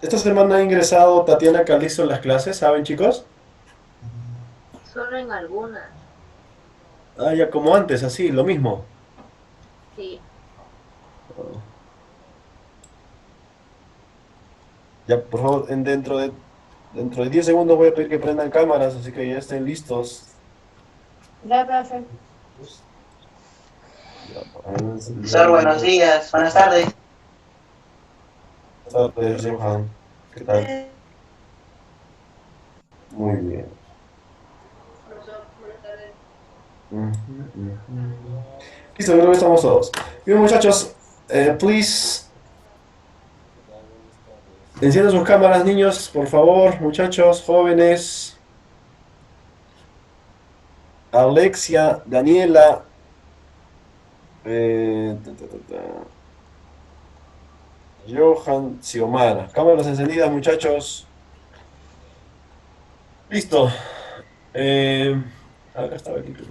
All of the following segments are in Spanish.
Esta semana ha ingresado Tatiana Calizo en las clases, ¿saben, chicos? Solo en algunas, Ah, ya como antes, así, lo mismo. sí. Ah, ya, por favor, dentro de 10 segundos voy a pedir que prendan cámaras, así que ya estén listos. Ya, profe. Ya, vamos Profesor, buenos encendiendo. días, buenas tardes. Buenas tardes, Johan. ¿Qué tal? Muy bien. Ujú, ujú. Listo, creo que estamos todos. Bien, muchachos, please, enciendan sus cámaras, niños, por favor, muchachos, jóvenes. Alexia, Daniela, Johan, Xiomara. Cámaras encendidas, muchachos. Listo. Eh, Acá estaba el título.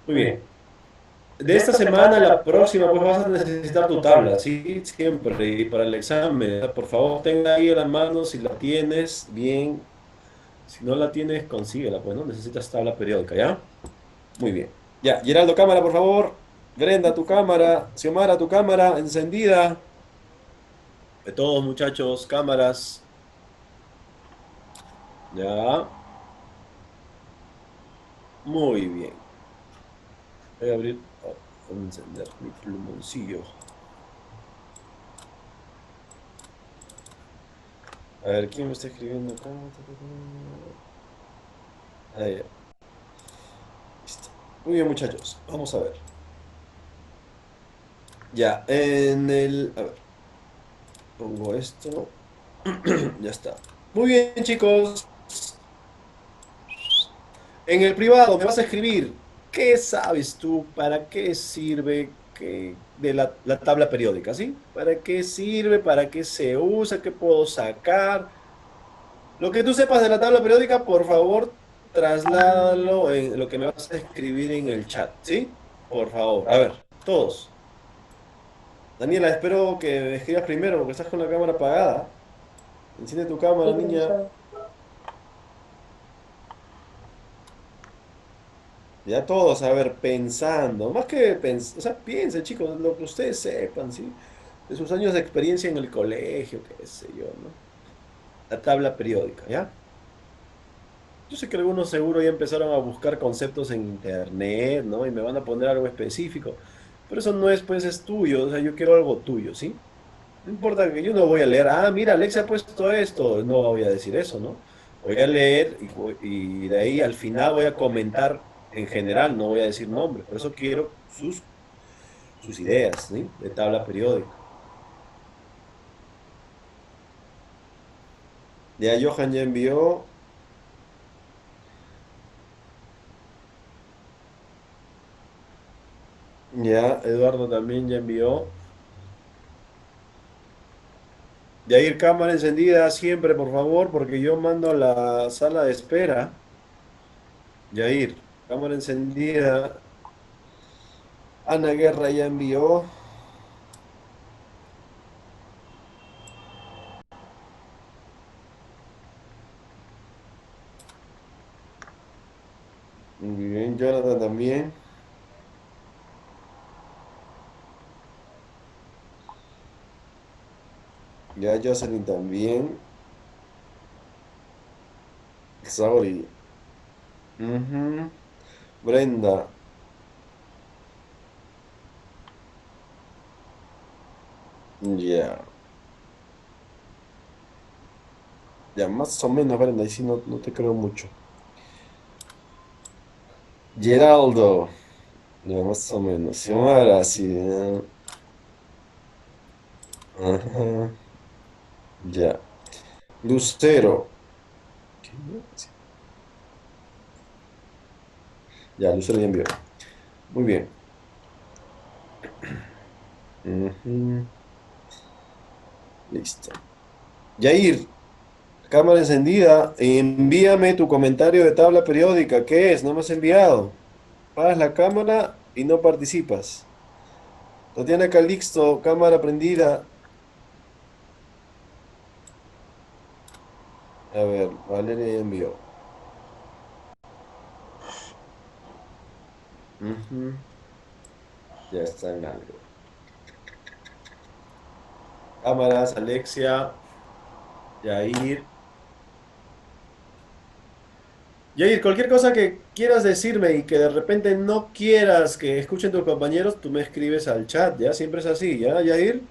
Muy bien. De esta semana a la próxima, pues vas a necesitar tu tabla, ¿sí? Siempre. Y para el examen, por favor, tenga ahí a la mano si la tienes bien. Si no la tienes, consíguela, pues, ¿no? Necesitas tabla periódica, ¿ya? Muy bien. Ya, Geraldo, cámara, por favor. Brenda, tu cámara. Xiomara, tu cámara encendida. De todos, muchachos, cámaras. Ya. Muy bien. Voy a abrir, voy a encender mi plumoncillo. A ver, ¿quién me está escribiendo acá? Ahí, ya. Listo. Muy bien, muchachos. Vamos a ver. Ya, a ver, pongo esto. Ya está. Muy bien, chicos. En el privado me vas a escribir. ¿Qué sabes tú? ¿Para qué sirve de la tabla periódica? ¿Sí? ¿Para qué sirve? ¿Para qué se usa? ¿Qué puedo sacar? Lo que tú sepas de la tabla periódica, por favor, trasládalo en lo que me vas a escribir en el chat, ¿sí? Por favor. A ver, todos. Daniela, espero que me escribas primero porque estás con la cámara apagada. Enciende tu cámara, Sí, niña. profesor. Ya todos, a ver, pensando. Más que pensar, o sea, piensen, chicos, lo que ustedes sepan, ¿sí? De sus años de experiencia en el colegio, qué sé yo, ¿no? La tabla periódica, ¿ya? Yo sé que algunos seguro ya empezaron a buscar conceptos en internet, ¿no? Y me van a poner algo específico. Pero eso no es, pues, es tuyo. O sea, yo quiero algo tuyo, ¿sí? No importa que yo no voy a leer, ah, mira, Alexa ha puesto esto. No voy a decir eso, ¿no? Voy a leer y de ahí al final voy a comentar en general, no voy a decir nombres. Por eso quiero sus ideas, ¿sí? De tabla periódica. Ya Johan ya envió. Ya, Eduardo también ya envió. Yair, cámara encendida siempre, por favor, porque yo mando a la sala de espera. Yair, cámara encendida. Ana Guerra ya envió. Muy bien, Jonathan también. Ya Jocelyn también. Saori. Ujú. Brenda. Ya. Ya, más o menos, Brenda, y sí no te creo mucho. Geraldo. Ya, más o menos. Xiomara, sí. Ajá. Ya. Lucero. ¿Qué? Sí. Ya, Lucero ya envió. Muy bien. Ujú. Listo. Yair, cámara encendida. Envíame tu comentario de tabla periódica. ¿Qué es? No me has enviado. Apagas la cámara y no participas. Tatiana Calixto, cámara prendida. A ver, Valeria ya envió. Ujú, ya está en algo. Cámaras, Alexia, Yair. Yair, cualquier cosa que quieras decirme y que de repente no quieras que escuchen tus compañeros, tú me escribes al chat, ¿ya? Siempre es así, ¿ya, Yair?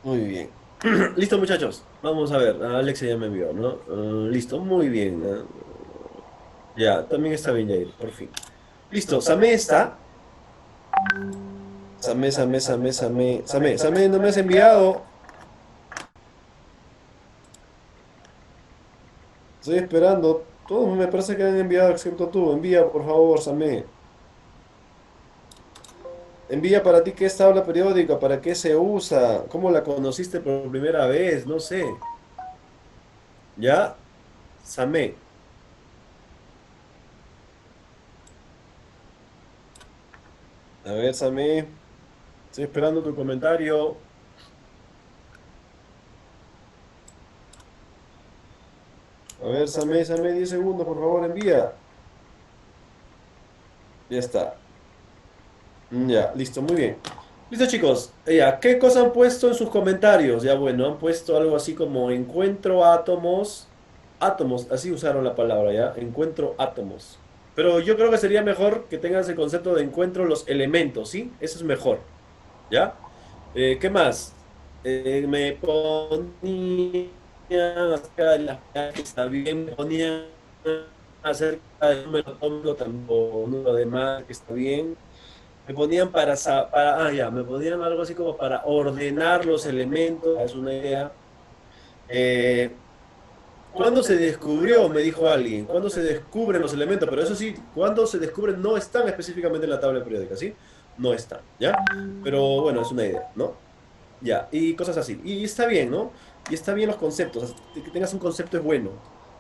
Muy bien. Listo, muchachos. Vamos a ver. Alexia ya me envió, ¿no? Listo, muy bien. Ya, también está bien, Yair, por fin. Listo, Samé está. Samé, Samé, Samé, Samé. Samé, Samé, no me has enviado. Estoy esperando. Todos me parece que han enviado excepto tú. Envía, por favor, Samé. Envía para ti qué es tabla periódica, para qué se usa, cómo la conociste por primera vez, no sé. ¿Ya? Samé. A ver, Samé. Estoy esperando tu comentario. A ver, Samé, Samé, 10 segundos, por favor, envía. Ya está. Ya, listo, muy bien. Listo, chicos. Ya, ¿qué cosa han puesto en sus comentarios? Ya, bueno, han puesto algo así como encuentro átomos. Átomos, así usaron la palabra, ¿ya? Encuentro átomos. Pero yo creo que sería mejor que tengas el concepto de encuentro los elementos, ¿sí? Eso es mejor, ¿ya? ¿Qué más? Me ponían acerca de las que está bien, me ponían acerca del número atómico, tampoco, número de más que está bien. Me ponían me ponían algo así como para ordenar los elementos, es una idea. Eh, ¿Cuándo se descubrió? Me dijo alguien. ¿Cuándo se descubren los elementos? Pero eso sí, cuando se descubren no están específicamente en la tabla periódica, ¿sí? No están, ¿ya? Pero bueno, es una idea, ¿no? Ya, y cosas así. Y está bien, ¿no? Y está bien los conceptos. Que tengas un concepto es bueno,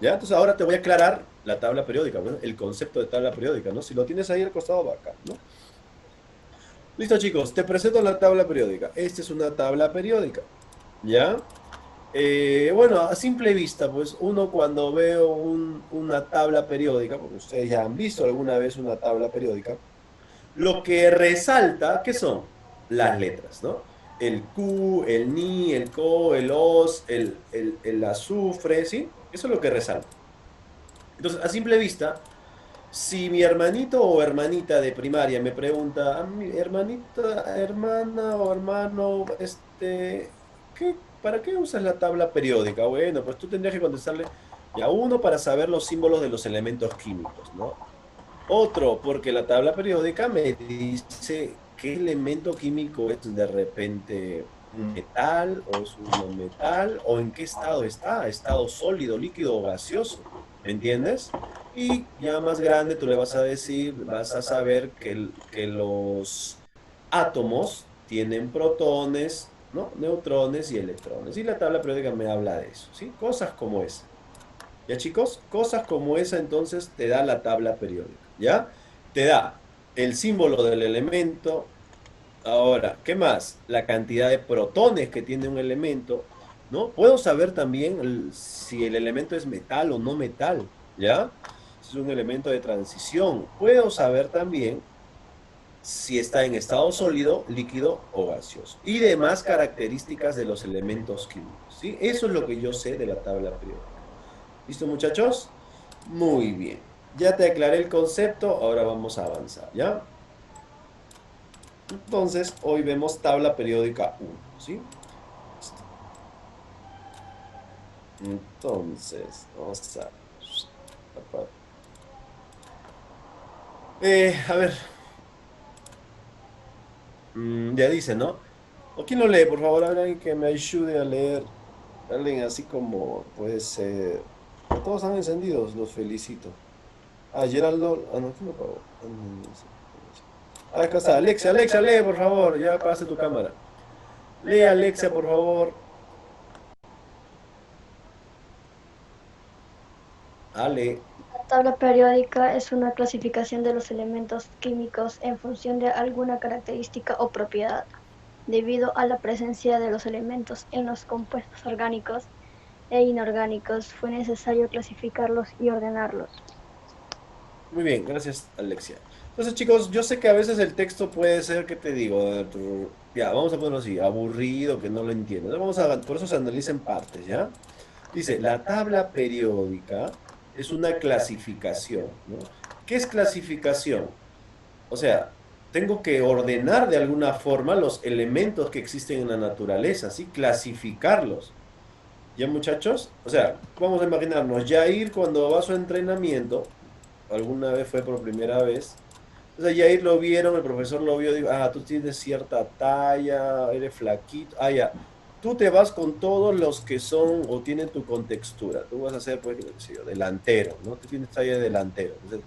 ¿ya? Entonces ahora te voy a aclarar la tabla periódica, ¿no? El concepto de tabla periódica, ¿no? Si lo tienes ahí al costado, va acá, ¿no? Listo, chicos, te presento la tabla periódica. Esta es una tabla periódica, ¿ya? Bueno, a simple vista, pues uno cuando veo una tabla periódica, porque ustedes ya han visto alguna vez una tabla periódica, lo que resalta, ¿qué son? Las letras, ¿no? El Q, el Ni, el Co, el Os, el azufre, ¿sí? Eso es lo que resalta. Entonces, a simple vista, si mi hermanito o hermanita de primaria me pregunta, a mi hermanita, hermana o hermano, ¿para qué usas la tabla periódica? Bueno, pues tú tendrías que contestarle, ya uno, para saber los símbolos de los elementos químicos, ¿no? Otro, porque la tabla periódica me dice qué elemento químico es de repente un metal o es un no metal o en qué estado está, estado sólido, líquido o gaseoso, ¿me entiendes? Y ya más grande tú le vas a decir, vas a saber que los átomos tienen protones, ¿no? Neutrones y electrones. Y la tabla periódica me habla de eso, ¿sí? Cosas como esa. ¿Ya, chicos? Cosas como esa entonces te da la tabla periódica, ¿ya? Te da el símbolo del elemento. Ahora, ¿qué más? La cantidad de protones que tiene un elemento, ¿no? Puedo saber también si el elemento es metal o no metal, ¿ya? Si es un elemento de transición. Puedo saber también si está en estado sólido, líquido o gaseoso. Y demás características de los elementos químicos, ¿sí? Eso es lo que yo sé de la tabla periódica. ¿Listo, muchachos? Muy bien. Ya te aclaré el concepto, ahora vamos a avanzar, ¿ya? Entonces, hoy vemos tabla periódica uno, ¿sí? Listo. Entonces, vamos a... a ver, ya dice, ¿no? ¿O quién lo lee? Por favor, alguien que me ayude a leer. Alguien así como puede ser. Todos están encendidos, los felicito. Geraldo. No, ¿quién lo apagó? No sé. Acá está. Alexia, Alexia, lee, por favor. Ya apagaste tu cámara. Lee, Alexia, por favor. Ale. Tabla periódica es una clasificación de los elementos químicos en función de alguna característica o propiedad. Debido a la presencia de los elementos en los compuestos orgánicos e inorgánicos, fue necesario clasificarlos y ordenarlos. Muy bien, gracias, Alexia. Entonces, chicos, yo sé que a veces el texto puede ser, ¿qué te digo? Ya, vamos a ponerlo así, aburrido, que no lo entiendo. Por eso se analiza en partes, ¿ya? Dice, la tabla periódica es una clasificación, ¿no? ¿Qué es clasificación? O sea, tengo que ordenar de alguna forma los elementos que existen en la naturaleza, ¿sí? Clasificarlos. ¿Ya, muchachos? O sea, vamos a imaginarnos, Jair cuando va a su entrenamiento, alguna vez fue por primera vez, entonces Jair lo vieron, el profesor lo vio, dijo, tú tienes cierta talla, eres flaquito, ya, tú te vas con todos los que son o tienen tu contextura, tú vas a ser, pues, qué sé yo, delantero, ¿no? Tú tienes talla de delantero. Entonces,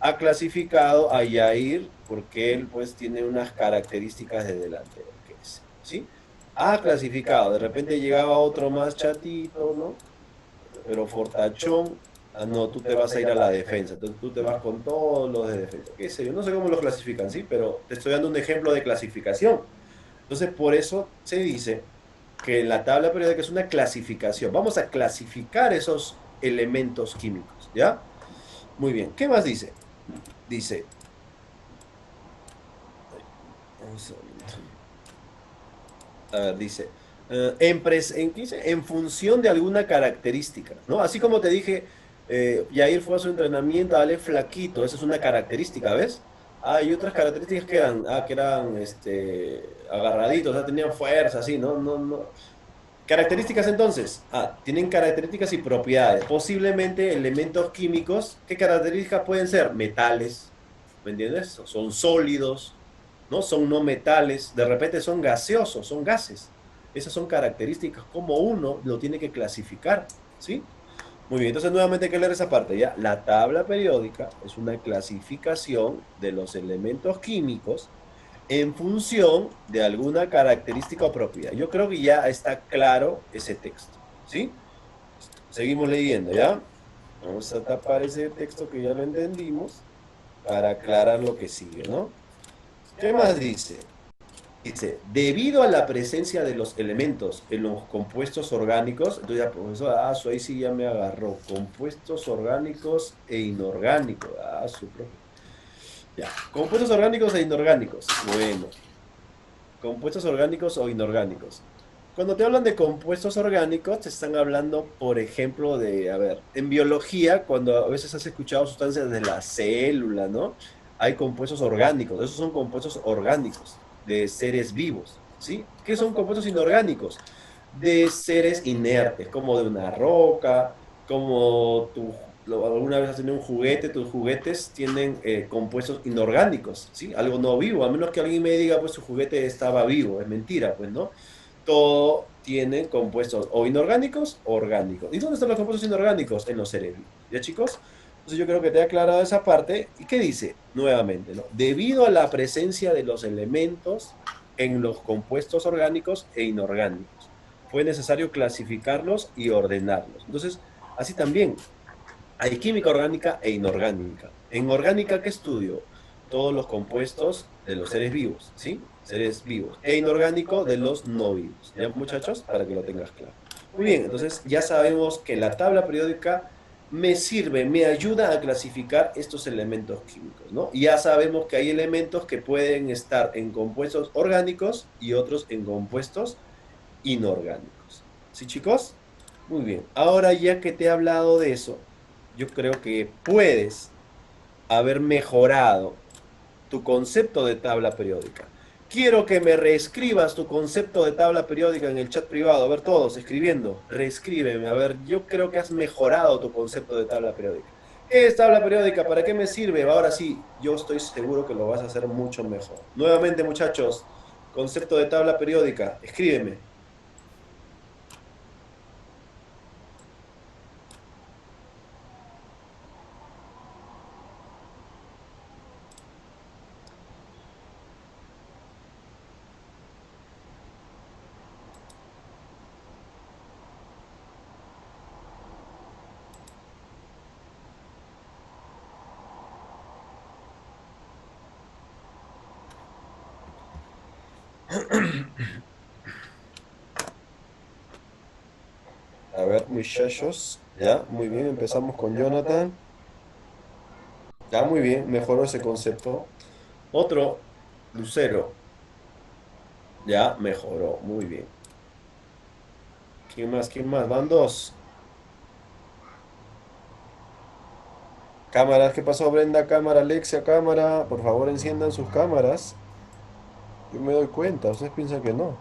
ha clasificado a Jair porque él, pues, tiene unas características de delantero, qué sé, ¿sí? Ha clasificado, de repente llegaba otro más chatito, ¿no? Pero fortachón, no, tú te vas a ir a la defensa, entonces tú te vas con todos los de defensa, qué sé yo, no sé cómo los clasifican, ¿sí? Pero te estoy dando un ejemplo de clasificación. Entonces, por eso se dice que la tabla periódica es una clasificación. Vamos a clasificar esos elementos químicos, ¿ya? Muy bien, ¿qué más dice? Dice, un segundo. A ver, dice, ¿qué dice? En función de alguna característica, ¿no? Así como te dije, Yair fue a su entrenamiento, dale flaquito, esa es una característica, ¿ves? Hay otras características que eran agarraditos, o sea, tenían fuerza, así, ¿no? No, no. Características entonces, tienen características y propiedades, posiblemente elementos químicos. ¿Qué características pueden ser? Metales, ¿me entiendes? Son sólidos, ¿no? Son no metales, de repente son gaseosos, son gases. Esas son características, como uno lo tiene que clasificar, ¿sí? Muy bien, entonces nuevamente hay que leer esa parte, ¿ya? La tabla periódica es una clasificación de los elementos químicos en función de alguna característica o propiedad. Yo creo que ya está claro ese texto, ¿sí? Seguimos leyendo, ¿ya? Vamos a tapar ese texto que ya lo entendimos para aclarar lo que sigue, ¿no? ¿Qué más dice? Dice, debido a la presencia de los elementos en los compuestos orgánicos, entonces ya, profesor, eso ahí sí ya me agarró, compuestos orgánicos e inorgánicos, su profe. Ya, compuestos orgánicos e inorgánicos. Bueno, compuestos orgánicos o inorgánicos. Cuando te hablan de compuestos orgánicos, te están hablando, por ejemplo, a ver, en biología, cuando a veces has escuchado sustancias de la célula, ¿no? Hay compuestos orgánicos, esos son compuestos orgánicos de seres vivos, ¿sí? ¿Qué son compuestos inorgánicos? De seres inertes, como de una roca, como alguna vez has tenido un juguete, tus juguetes tienen compuestos inorgánicos, ¿sí? Algo no vivo, a menos que alguien me diga, pues su juguete estaba vivo, es mentira, pues, ¿no? Todo tiene compuestos o inorgánicos o orgánicos. ¿Y dónde están los compuestos inorgánicos? En los seres vivos, ¿ya, chicos? Entonces yo creo que te he aclarado esa parte. ¿Y qué dice? Nuevamente, ¿no? Debido a la presencia de los elementos en los compuestos orgánicos e inorgánicos, fue necesario clasificarlos y ordenarlos. Entonces, así también, hay química orgánica e inorgánica. En orgánica, ¿qué estudio? Todos los compuestos de los seres vivos, ¿sí? Seres vivos. E inorgánico de los no vivos. ¿Ya, muchachos? Para que lo tengas claro. Muy bien, entonces ya sabemos que la tabla periódica me sirve, me ayuda a clasificar estos elementos químicos, ¿no? Y ya sabemos que hay elementos que pueden estar en compuestos orgánicos y otros en compuestos inorgánicos. ¿Sí, chicos? Muy bien. Ahora ya que te he hablado de eso, yo creo que puedes haber mejorado tu concepto de tabla periódica. Quiero que me reescribas tu concepto de tabla periódica en el chat privado. A ver, todos escribiendo. Reescríbeme. A ver, yo creo que has mejorado tu concepto de tabla periódica. ¿Qué es tabla periódica? ¿Para qué me sirve? Ahora sí, yo estoy seguro que lo vas a hacer mucho mejor. Nuevamente, muchachos, concepto de tabla periódica. Escríbeme. A ver, muchachos. Ya, muy bien. Empezamos con Jonathan. Ya, muy bien. Mejoró ese concepto. Otro, Lucero. Ya, mejoró. Muy bien. ¿Quién más? ¿Quién más? Van dos. Cámaras, ¿qué pasó, Brenda? Cámara, Alexia, cámara. Por favor, enciendan sus cámaras. Yo me doy cuenta. Ustedes piensan que no.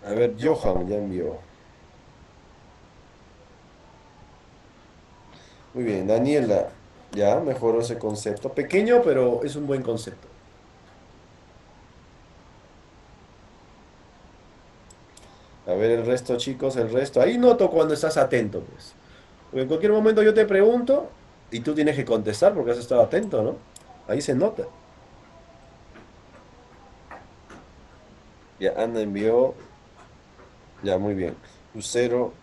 A ver, Johan ya envió. Muy bien, Daniela. Ya, mejoró ese concepto. Pequeño, pero es un buen concepto. A ver el resto, chicos, el resto. Ahí noto cuando estás atento, pues. Porque en cualquier momento yo te pregunto y tú tienes que contestar porque has estado atento, ¿no? Ahí se nota. Ya, Ana envió. Ya, muy bien. Lucero.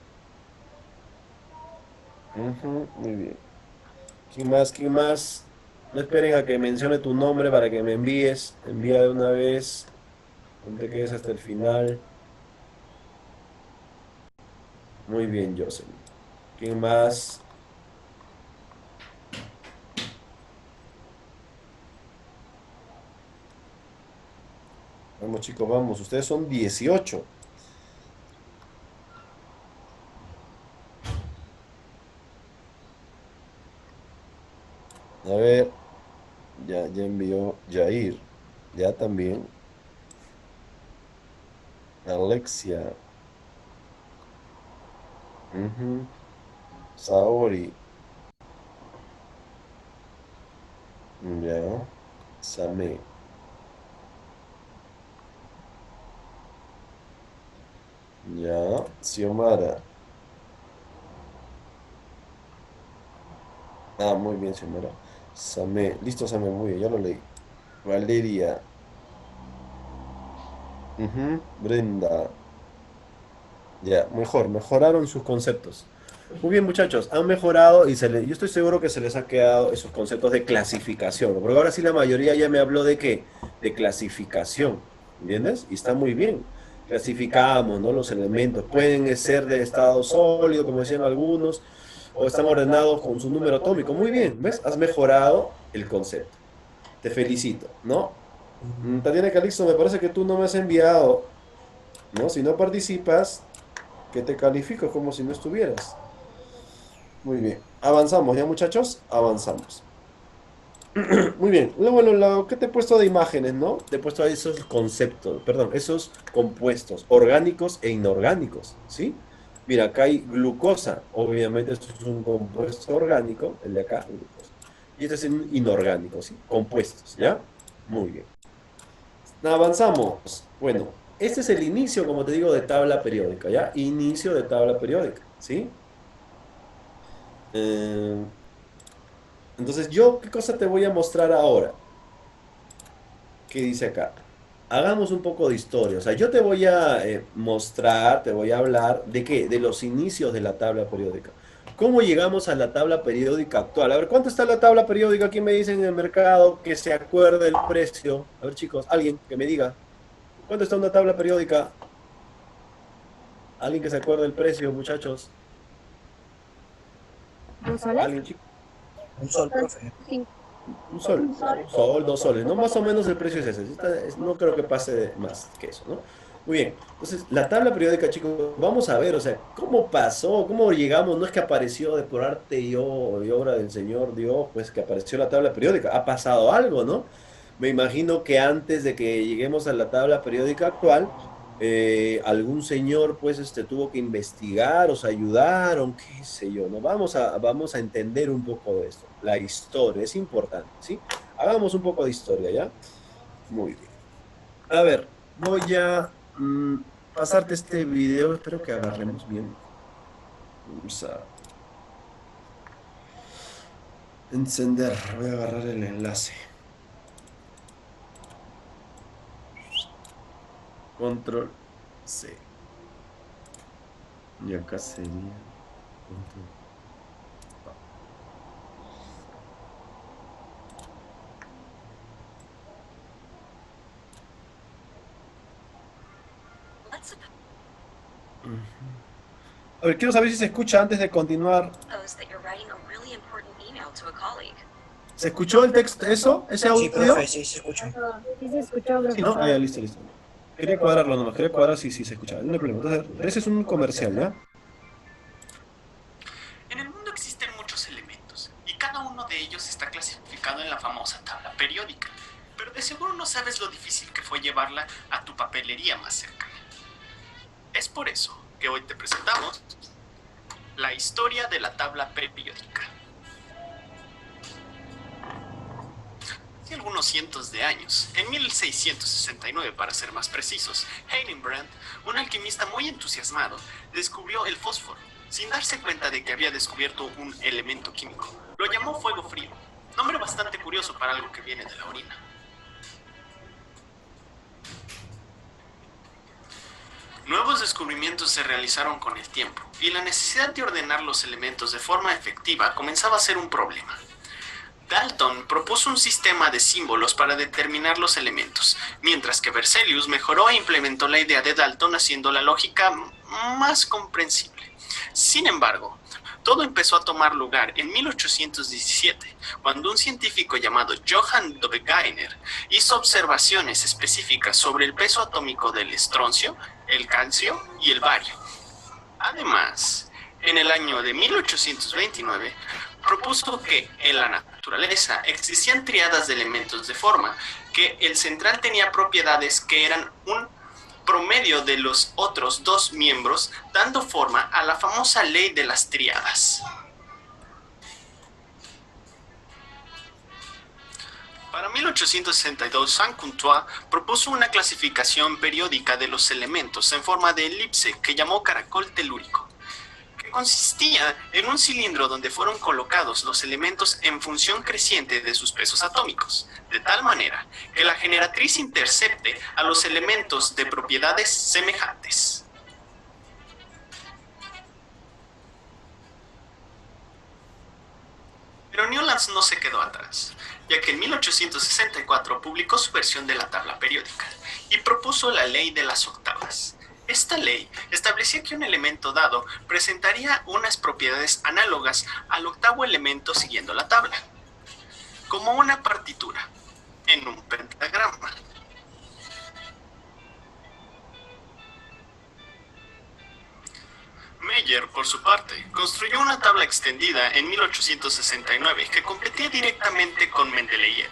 Ujú, muy bien. ¿Quién más? ¿Quién más? No esperen a que mencione tu nombre para que me envíes. Envía de una vez. No te quedes hasta el final. Muy bien, Jocelyn. ¿Quién más? Vamos, chicos, vamos. Ustedes son 18. A ver, ya envió Jair. Ya también. Alexia. Ujú. Saori. Ya. Samé. Ya. Xiomara. Ah, muy bien, Xiomara. Samé. Listo, Samé, muy bien, ya lo leí. Valeria. Ujú. Brenda. Ya, mejoraron sus conceptos. Muy bien, muchachos, han mejorado y yo estoy seguro que se les ha quedado esos conceptos de clasificación, ¿no? Porque ahora sí la mayoría ya me habló de qué, de clasificación, ¿entiendes? Y está muy bien. Clasificamos, ¿no? Los elementos. Pueden ser de estado sólido, como decían algunos, o están ordenados con su número atómico. Muy bien, ¿ves? Has mejorado el concepto. Te felicito, ¿no? Tatiana Calixto, me parece que tú no me has enviado, ¿no? Si no participas, que te califico como si no estuvieras. Muy bien. Avanzamos, ¿ya, muchachos? Avanzamos. Muy bien. Bueno, lo que te he puesto de imágenes, ¿no? Te he puesto ahí esos conceptos, perdón, esos compuestos orgánicos e inorgánicos, ¿sí? Mira, acá hay glucosa. Obviamente esto es un compuesto orgánico, el de acá, glucosa. Y este es un inorgánico, ¿sí? Compuestos, ¿ya? Muy bien. Avanzamos. Bueno, este es el inicio, como te digo, de tabla periódica, ¿ya? Inicio de tabla periódica, ¿sí? Eh, entonces, yo, ¿qué cosa te voy a mostrar ahora? ¿Qué dice acá? Hagamos un poco de historia. O sea, yo te voy a mostrar, te voy a hablar de qué, de los inicios de la tabla periódica. ¿Cómo llegamos a la tabla periódica actual? A ver, ¿cuánto está la tabla periódica? ¿Quién me dice en el mercado que se acuerde el precio? A ver, chicos, alguien que me diga. ¿Cuánto está una tabla periódica? ¿Alguien que se acuerde el precio, muchachos? ¿2 soles? ¿Alguien, chicos? Un sol, profe. Sí. Un sol, ya, un sol, 2 soles, ¿no? Más o menos el precio es ese. No creo que pase más que eso, ¿no? Muy bien. Entonces, la tabla periódica, chicos, vamos a ver, o sea, cómo pasó, cómo llegamos. No es que apareció de por arte y obra del Señor Dios, pues que apareció la tabla periódica. Ha pasado algo, ¿no? Me imagino que antes de que lleguemos a la tabla periódica actual, algún señor pues tuvo que investigar, o sea, ayudaron, qué sé yo, ¿no? Vamos a entender un poco de esto. La historia es importante, ¿sí? Hagamos un poco de historia, ¿ya? Muy bien. A ver, voy a pasarte este video, espero que agarremos bien. Vamos a encender, voy a agarrar el enlace. Control C. Y acá sería punto. Ujú. A ver, quiero saber si se escucha antes de continuar. ¿Se escuchó el texto, eso? ¿Ese Sí, audio? profe, sí, se escucha. Sí se escuchó, Sí, ¿no? Ah, profesor. ya, listo, listo. Quería cuadrarlo nomás, quería cuadrar si se escuchaba. No hay problema. Entonces, ese es un comercial, ¿ya? En el mundo existen muchos elementos y cada uno de ellos está clasificado en la famosa tabla periódica. Pero de seguro no sabes lo difícil que fue llevarla a tu papelería más cercana. Es por eso que hoy te presentamos la historia de la tabla periódica. Hace algunos cientos de años, en 1669 para ser más precisos, Hillenbrand, un alquimista muy entusiasmado, descubrió el fósforo, sin darse cuenta de que había descubierto un elemento químico. Lo llamó fuego frío, nombre bastante curioso para algo que viene de la orina. Nuevos descubrimientos se realizaron con el tiempo, y la necesidad de ordenar los elementos de forma efectiva comenzaba a ser un problema. Dalton propuso un sistema de símbolos para determinar los elementos, mientras que Berzelius mejoró e implementó la idea de Dalton haciendo la lógica más comprensible. Sin embargo, todo empezó a tomar lugar en 1817, cuando un científico llamado Johann Wegener hizo observaciones específicas sobre el peso atómico del estroncio, el calcio y el bario. Además, en el año de 1829, propuso que en la naturaleza existían triadas de elementos de forma, que el central tenía propiedades que eran un promedio de los otros dos miembros, dando forma a la famosa ley de las triadas. Para 1862, Saint-Contreaux propuso una clasificación periódica de los elementos en forma de elipse que llamó caracol telúrico, que consistía en un cilindro donde fueron colocados los elementos en función creciente de sus pesos atómicos, de tal manera que la generatriz intercepte a los elementos de propiedades semejantes. Pero Newlands no se quedó atrás, ya que en 1864 publicó su versión de la tabla periódica y propuso la ley de las octavas. Esta ley establecía que un elemento dado presentaría unas propiedades análogas al octavo elemento siguiendo la tabla, como una partitura en un pentagrama. Meyer, por su parte, construyó una tabla extendida en 1869 que competía directamente con Mendeleev,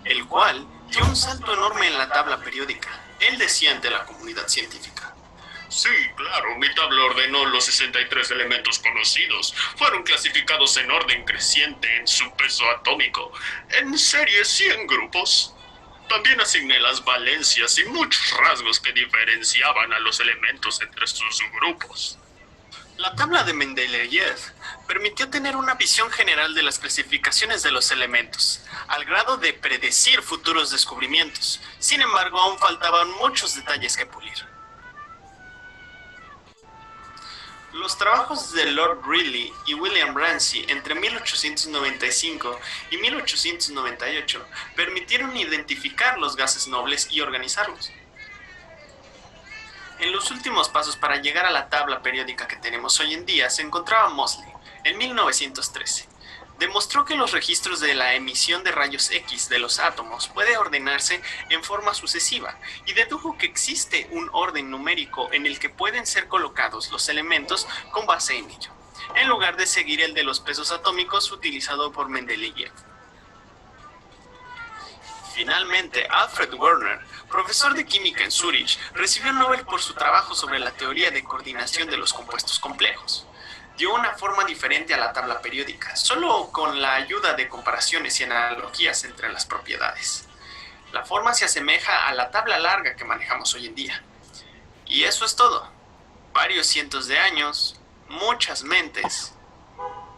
el cual dio un salto enorme en la tabla periódica. Él decía ante la comunidad científica: sí, claro, mi tabla ordenó los 63 elementos conocidos. Fueron clasificados en orden creciente en su peso atómico, en series 100 grupos. También asigné las valencias y muchos rasgos que diferenciaban a los elementos entre sus grupos. La tabla de Mendeleev permitió tener una visión general de las clasificaciones de los elementos, al grado de predecir futuros descubrimientos. Sin embargo, aún faltaban muchos detalles que pulir. Los trabajos de Lord Rayleigh y William Ramsay entre 1895 y 1898 permitieron identificar los gases nobles y organizarlos. En los últimos pasos para llegar a la tabla periódica que tenemos hoy en día se encontraba Moseley, en 1913. Demostró que los registros de la emisión de rayos X de los átomos puede ordenarse en forma sucesiva y dedujo que existe un orden numérico en el que pueden ser colocados los elementos con base en ello, en lugar de seguir el de los pesos atómicos utilizado por Mendeleev. Finalmente, Alfred Werner, profesor de química en Zúrich, recibió el Nobel por su trabajo sobre la teoría de coordinación de los compuestos complejos. Dio una forma diferente a la tabla periódica, solo con la ayuda de comparaciones y analogías entre las propiedades. La forma se asemeja a la tabla larga que manejamos hoy en día. Y eso es todo. Varios cientos de años, muchas mentes,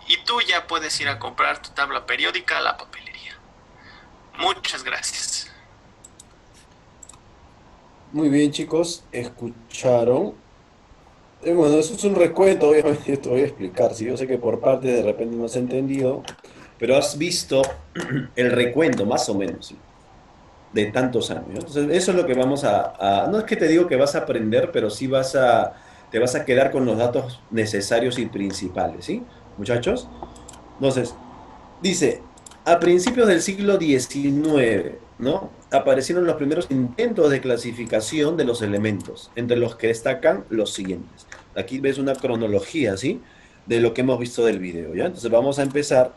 y tú ya puedes ir a comprar tu tabla periódica a la papelería. Muchas gracias. Muy bien, chicos, escucharon. Bueno, eso es un recuento, obviamente yo te voy a explicar. Si yo sé que por parte de repente no has entendido, pero has visto el recuento, más o menos, ¿sí? De tantos años, ¿no? Entonces, eso es lo que vamos no es que te digo que vas a aprender, pero sí te vas a quedar con los datos necesarios y principales, ¿sí? Muchachos. Entonces, dice, a principios del siglo XIX, ¿no? Aparecieron los primeros intentos de clasificación de los elementos, entre los que destacan los siguientes. Aquí ves una cronología, ¿sí? De lo que hemos visto del video, ¿ya? Entonces vamos a empezar,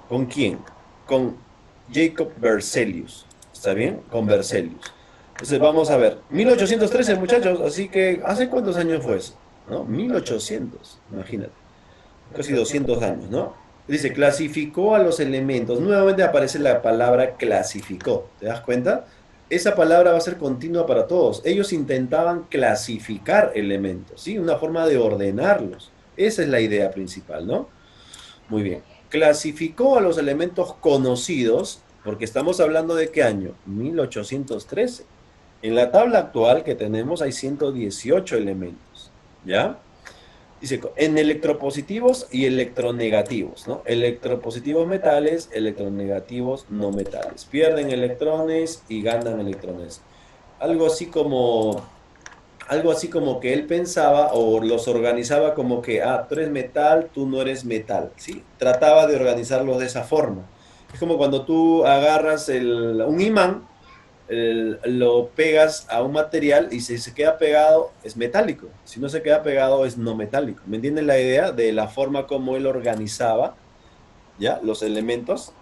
¿con quién? Con Jacob Berzelius, ¿está bien? Con Berzelius. Entonces vamos a ver, 1813, muchachos, así que, ¿hace cuántos años fue eso? ¿No? 1800, imagínate. Casi 200 años, ¿no? Dice, clasificó a los elementos. Nuevamente aparece la palabra clasificó. ¿Te das cuenta? Esa palabra va a ser continua para todos. Ellos intentaban clasificar elementos, ¿sí? Una forma de ordenarlos. Esa es la idea principal, ¿no? Muy bien. Clasificó a los elementos conocidos, porque estamos hablando de qué año? 1813. En la tabla actual que tenemos hay 118 elementos, ¿ya? Dice, en electropositivos y electronegativos, ¿no? Electropositivos metales, electronegativos no metales. Pierden electrones y ganan electrones. Algo así como, algo así como que él pensaba o los organizaba como que, tú eres metal, tú no eres metal, ¿sí? Trataba de organizarlos de esa forma. Es como cuando tú agarras un imán, lo pegas a un material y si se queda pegado es metálico, si no se queda pegado es no metálico. ¿Me entienden la idea de la forma como él organizaba, ya, los elementos?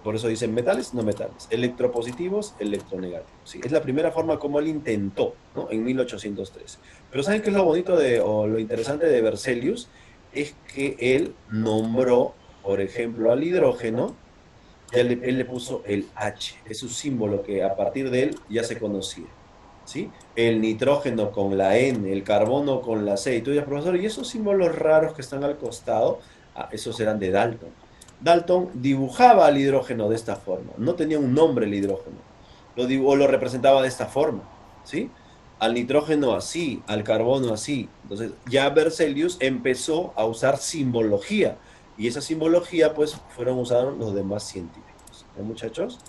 Por eso dicen metales, no metales, electropositivos, electronegativos. Sí, es la primera forma como él intentó, ¿no? En 1813. Pero ¿saben qué es lo bonito o lo interesante de Berzelius? Es que él nombró, por ejemplo, al hidrógeno, él le puso el H, es un símbolo que a partir de él ya se conocía, ¿sí? El nitrógeno con la N, el carbono con la C, y tú dices, profesor, ¿y esos símbolos raros que están al costado? Esos eran de Dalton. Dalton dibujaba al hidrógeno de esta forma, no tenía un nombre el hidrógeno, o lo representaba de esta forma, ¿sí? Al nitrógeno así, al carbono así. Entonces ya Berzelius empezó a usar simbología, y esa simbología, pues, fueron usados los demás científicos. ¿No, muchachos?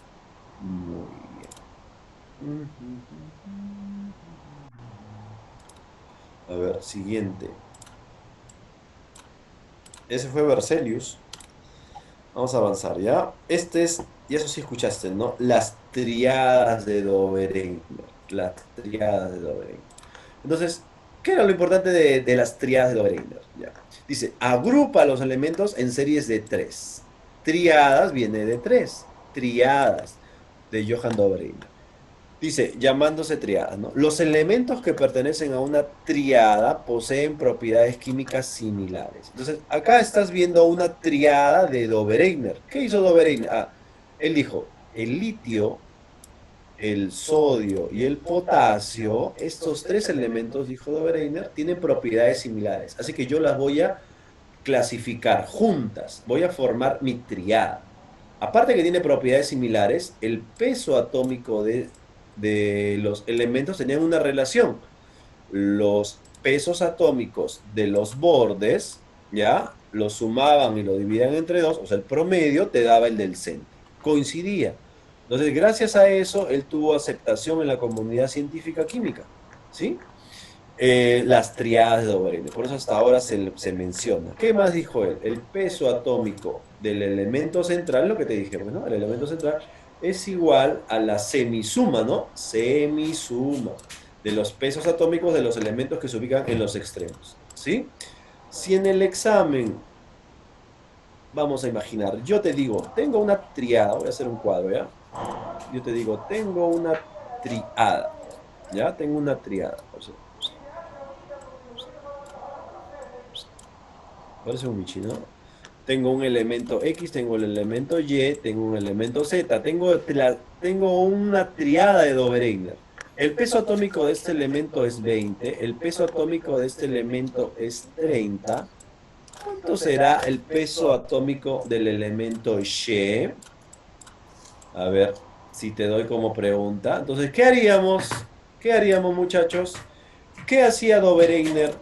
Muy bien. A ver, siguiente. Ese fue Berzelius. Vamos a avanzar, ¿ya? Y eso sí escuchaste, ¿no? Las triadas de Dobereiner. Las triadas de Dobereiner. Entonces, ¿qué era lo importante de las triadas de Dobereiner? Ya. Dice, agrupa los elementos en series de tres. Triadas viene de tres. Triadas de Johann Dobereiner. Dice, llamándose triadas, ¿no? Los elementos que pertenecen a una triada poseen propiedades químicas similares. Entonces, acá estás viendo una triada de Dobereiner. ¿Qué hizo Dobereiner? Él dijo, el litio, el sodio y el potasio, estos tres elementos, dijo Dobereiner, tienen propiedades similares. Así que yo las voy a clasificar juntas. Voy a formar mi triada. Aparte que tiene propiedades similares, el peso atómico de los elementos tenían una relación. Los pesos atómicos de los bordes, ¿ya? Los sumaban y lo dividían entre dos, o sea, el promedio te daba el del centro. Coincidía. Entonces, gracias a eso, él tuvo aceptación en la comunidad científica química, ¿sí? Las triadas de Dobereiner, por eso hasta ahora se menciona. ¿Qué más dijo él? El peso atómico del elemento central, lo que te dije, ¿no? El elemento central es igual a la semisuma, ¿no? Semisuma de los pesos atómicos de los elementos que se ubican en los extremos, ¿sí? Si en el examen, vamos a imaginar, yo te digo, tengo una triada, voy a hacer un cuadro, ¿ya? Yo te digo, tengo una triada, ¿ya? Tengo una triada, parece un Michi, ¿no? Tengo un elemento X, tengo el elemento Y, tengo un elemento Z, tengo una triada de Dobereiner. El peso atómico de este elemento es 20, el peso atómico de este elemento es 30. ¿Cuánto será el peso atómico del elemento Y? A ver si te doy como pregunta. Entonces, ¿qué haríamos? ¿Qué haríamos, muchachos? ¿Qué hacía Dobereiner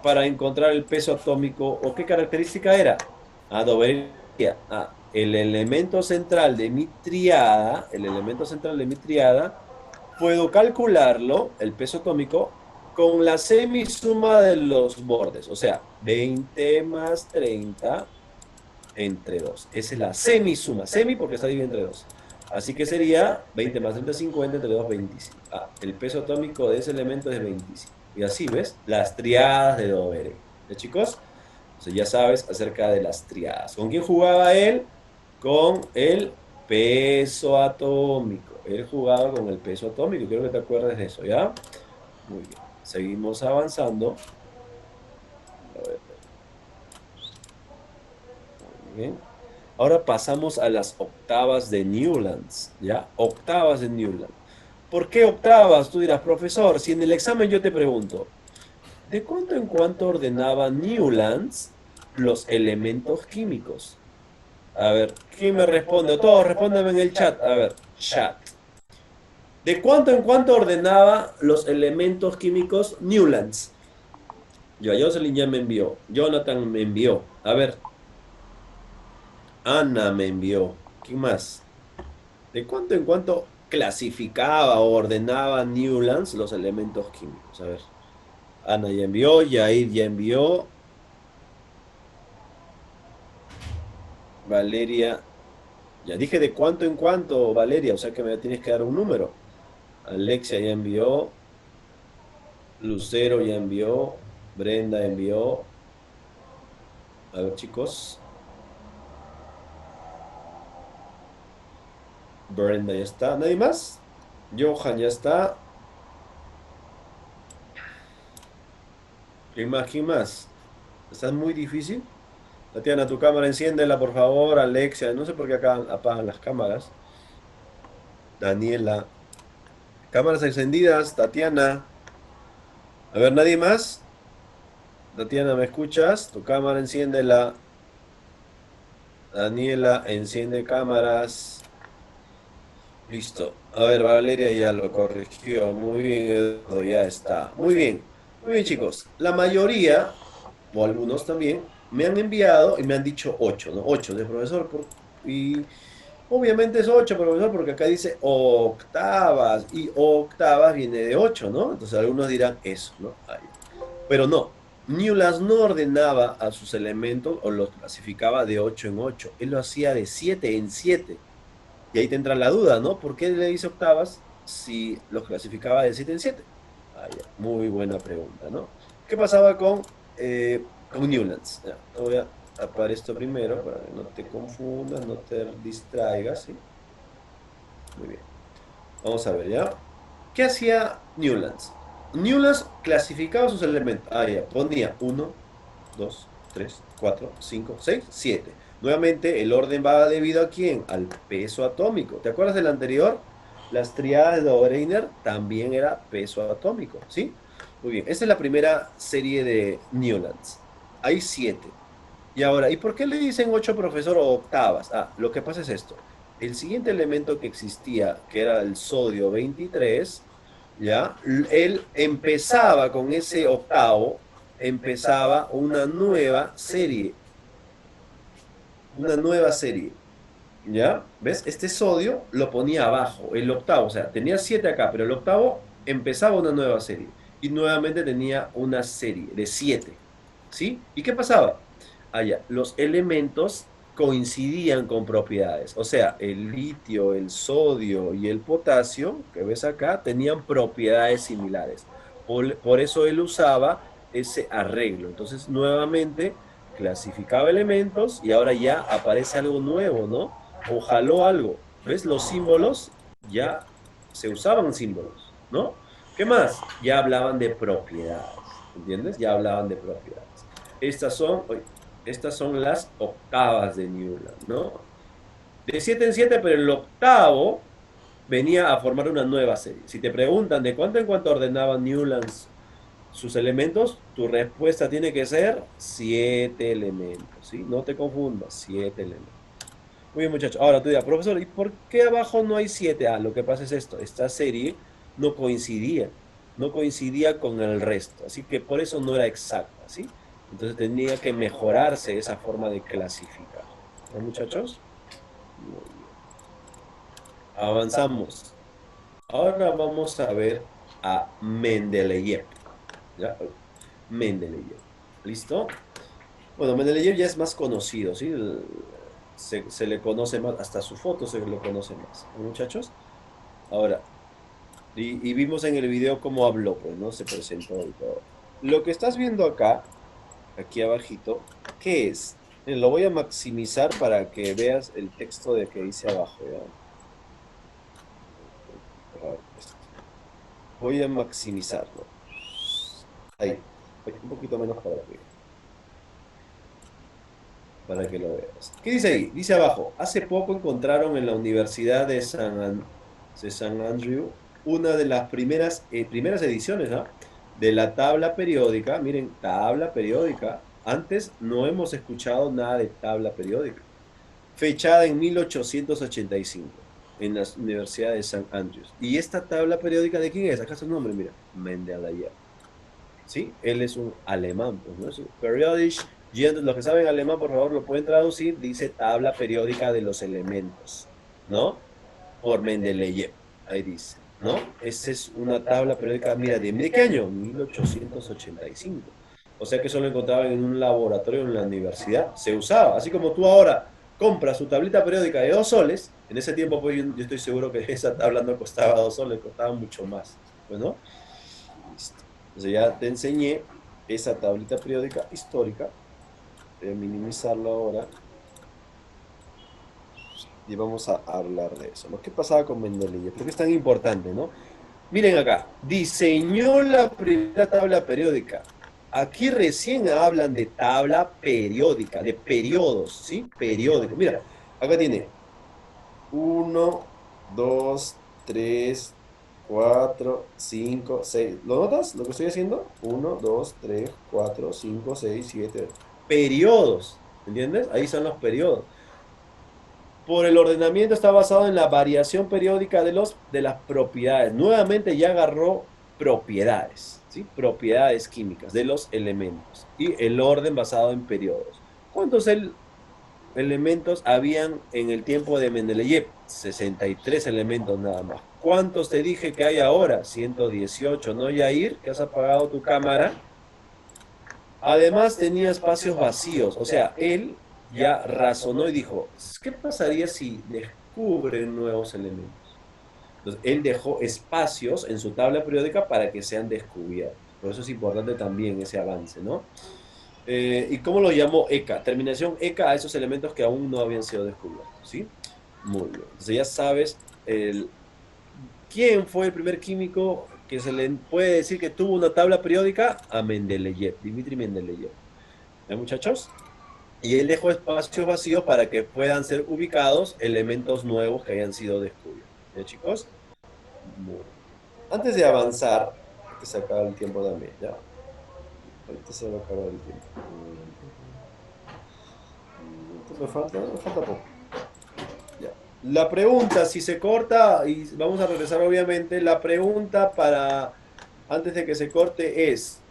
para encontrar el peso atómico o qué característica era? Dobereiner decía, el elemento central de mi triada, puedo calcularlo, el peso atómico, con la semisuma de los bordes, o sea, 20 más 30 entre 2. Esa es la semisuma, semi porque está dividido entre 2. Así que sería 20 más 30, 50, entre 2, 25. El peso atómico de ese elemento es 25. Y así, ¿ves? Las triadas de Dobereiner. ¿Ya, chicos? Entonces ya sabes acerca de las triadas. ¿Con quién jugaba él? Con el peso atómico. Él jugaba con el peso atómico. Quiero que te acuerdes de eso, ¿ya? Muy bien. Seguimos avanzando. A ver. Muy bien. Ahora pasamos a las octavas de Newlands, ¿ya? Octavas de Newland. ¿Por qué octavas? Tú dirás, profesor, si en el examen yo te pregunto, ¿de cuánto en cuánto ordenaba Newlands los elementos químicos? A ver, ¿quién me responde? Todos respóndanme en el chat. A ver, chat. ¿De cuánto en cuánto ordenaba los elementos químicos Newlands? Jocelyn ya me envió. Jonathan me envió. A ver, Ana me envió. ¿Quién más? ¿De cuánto en cuánto clasificaba o ordenaba Newlands los elementos químicos? A ver, Ana ya envió, Yair ya envió, Valeria, ya dije de cuánto en cuánto, Valeria, o sea que me tienes que dar un número. Alexia ya envió, Lucero ya envió, Brenda envió. A ver, chicos, Brenda ya está. ¿Nadie más? Johan ya está. ¿Quién más? ¿Quién más? ¿Está muy difícil? Tatiana, tu cámara enciéndela, por favor. Alexia, no sé por qué acá apagan las cámaras. Daniela. Cámaras encendidas, Tatiana. A ver, ¿nadie más? Tatiana, ¿me escuchas? Tu cámara enciéndela. Daniela, enciende cámaras. Listo. A ver, Valeria ya lo corrigió. Muy bien, Eduardo, ya está. Muy bien. Muy bien, chicos. La mayoría, o algunos también, me han enviado y me han dicho 8, ¿no? 8 de profesor. Y obviamente es 8, profesor, porque acá dice octavas. Y octavas viene de 8, ¿no? Entonces algunos dirán eso, ¿no? Ahí. Pero no. Newlands no ordenaba a sus elementos o los clasificaba de 8 en 8. Él lo hacía de 7 en 7. Y ahí te entra la duda, ¿no? ¿Por qué le dice octavas si los clasificaba de 7 en 7? Muy buena pregunta, ¿no? ¿Qué pasaba con Newlands? Ya, te voy a tapar esto primero para que no te confundas, no te distraigas, ¿sí? Muy bien. Vamos a ver, ¿ya? ¿Qué hacía Newlands? Newlands clasificaba sus elementos. Ya, ponía 1, 2, 3, 4, 5, 6, 7. Nuevamente, el orden va debido a quién? Al peso atómico. ¿Te acuerdas del anterior? Las triadas de Dobereiner también era peso atómico, ¿sí? Muy bien, esta es la primera serie de Newlands. Hay 7. Y ahora, ¿y por qué le dicen 8, profesor, o octavas? Lo que pasa es esto. El siguiente elemento que existía, que era el sodio 23, ¿ya? Él empezaba con ese octavo, empezaba una nueva serie. Una nueva serie. ¿Ya? ¿Ves? Este sodio lo ponía abajo, el octavo, o sea, tenía 7 acá, pero el octavo empezaba una nueva serie. Y nuevamente tenía una serie de 7. ¿Sí? ¿Y qué pasaba? Los elementos coincidían con propiedades. O sea, el litio, el sodio y el potasio, que ves acá, tenían propiedades similares. Por eso él usaba ese arreglo. Entonces, nuevamente, clasificaba elementos y ahora ya aparece algo nuevo, ¿no? O jaló algo. ¿Ves? Los símbolos ya se usaban símbolos, ¿no? ¿Qué más? Ya hablaban de propiedades, ¿entiendes? Ya hablaban de propiedades. Estas son las octavas de Newland, ¿no? De 7 en 7, pero el octavo venía a formar una nueva serie. Si te preguntan de cuánto en cuánto ordenaba Newland sus elementos, tu respuesta tiene que ser 7 elementos, ¿sí? No te confundas, 7 elementos. Muy bien, muchachos. Ahora tú dirás, profesor, ¿y por qué abajo no hay 7? Lo que pasa es esto, esta serie no coincidía. no coincidía con el resto, así que por eso no era exacta, ¿sí? Entonces tenía que mejorarse esa forma de clasificar. ¿No, muchachos? Muy bien. Avanzamos. Ahora vamos a ver a Mendeleev. ¿Ya? Mendeleev. ¿Listo? Bueno, Mendeleev ya es más conocido, ¿sí? Se le conoce más, hasta su foto se le conoce más. ¿No, muchachos? Ahora, y vimos en el video cómo habló, pues, ¿no? Se presentó y todo. Lo que estás viendo acá, aquí abajito, ¿qué es? Lo voy a maximizar para que veas el texto de que dice abajo, ¿ya? Voy a maximizarlo. Ahí. Un poquito menos para que lo veas. ¿Qué dice ahí? Dice abajo, hace poco encontraron en la Universidad de San Andrew una de las primeras ediciones, ¿no? De la tabla periódica. Miren, tabla periódica. Antes no hemos escuchado nada de tabla periódica. Fechada en 1885 en la Universidad de San Andrews. ¿Y esta tabla periódica de quién es? Acá está su nombre, mira, Mendeleev. ¿Sí? Él es un alemán, pues, ¿no? Es un periodisch, los que saben alemán, por favor, lo pueden traducir, dice tabla periódica de los elementos, ¿no? Por Mendeleev, ahí dice, ¿no? Esa es una tabla periódica, mira, ¿de qué año? 1885. O sea que eso lo encontraban en un laboratorio en la universidad, se usaba, así como tú ahora compras tu tablita periódica de 2 soles, en ese tiempo pues yo estoy seguro que esa tabla no costaba 2 soles, costaba mucho más, pues, ¿no? Listo. Entonces ya te enseñé esa tablita periódica histórica. Voy a minimizarlo ahora y vamos a hablar de eso, ¿no? ¿Qué pasaba con Mendeleev? ¿Por qué es tan importante, no? Miren acá, diseñó la primera tabla periódica. Aquí recién hablan de tabla periódica, de periodos, ¿sí? Periódico. Mira, acá tiene 1, 2, 3, 4, 5, 6. ¿Lo notas? Lo que estoy haciendo. 1, 2, 3, 4, 5, 6, 7. Periodos. ¿Entiendes? Ahí son los periodos. Por el ordenamiento está basado en la variación periódica de las propiedades. Nuevamente ya agarró propiedades, ¿sí? Propiedades químicas de los elementos. Y el orden basado en periodos. ¿Cuántos elementos habían en el tiempo de Mendeleev? 63 elementos nada más. ¿Cuántos te dije que hay ahora? 118, ¿no, Yair? ¿Que has apagado tu cámara? Además tenía espacios vacíos, o sea, él ya razonó y dijo, ¿qué pasaría si descubren nuevos elementos? Entonces, él dejó espacios en su tabla periódica para que sean descubiertos. Por eso es importante también ese avance, ¿no? ¿Y cómo lo llamó ECA? Terminación ECA a esos elementos que aún no habían sido descubiertos, ¿sí? Muy bien. Entonces ya sabes quién fue el primer químico que se le puede decir que tuvo una tabla periódica a Mendeleev, Dmitri Mendeleev. ¿Ya, muchachos? Y él dejó espacios vacíos para que puedan ser ubicados elementos nuevos que hayan sido descubiertos. ¿Ya, chicos? Muy bien. Antes de avanzar, que se acaba el tiempo también, ¿ya? Ahorita se va a acabar el tiempo. Me falta poco. Ya. La pregunta, si se corta, y vamos a regresar obviamente, la pregunta para antes de que se corte es,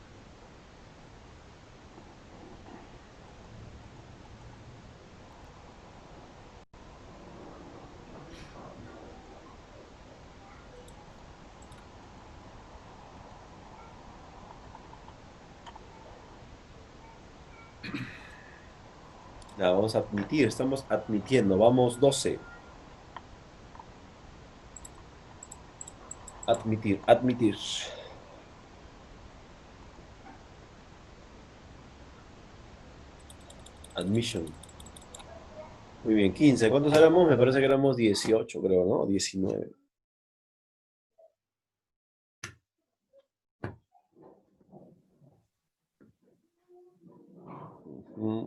nada, vamos a admitir, estamos admitiendo, vamos 12. Admitir, admitir. Admission. Muy bien, 15. ¿Cuántos éramos? Me parece que éramos 18, creo, ¿no? 19.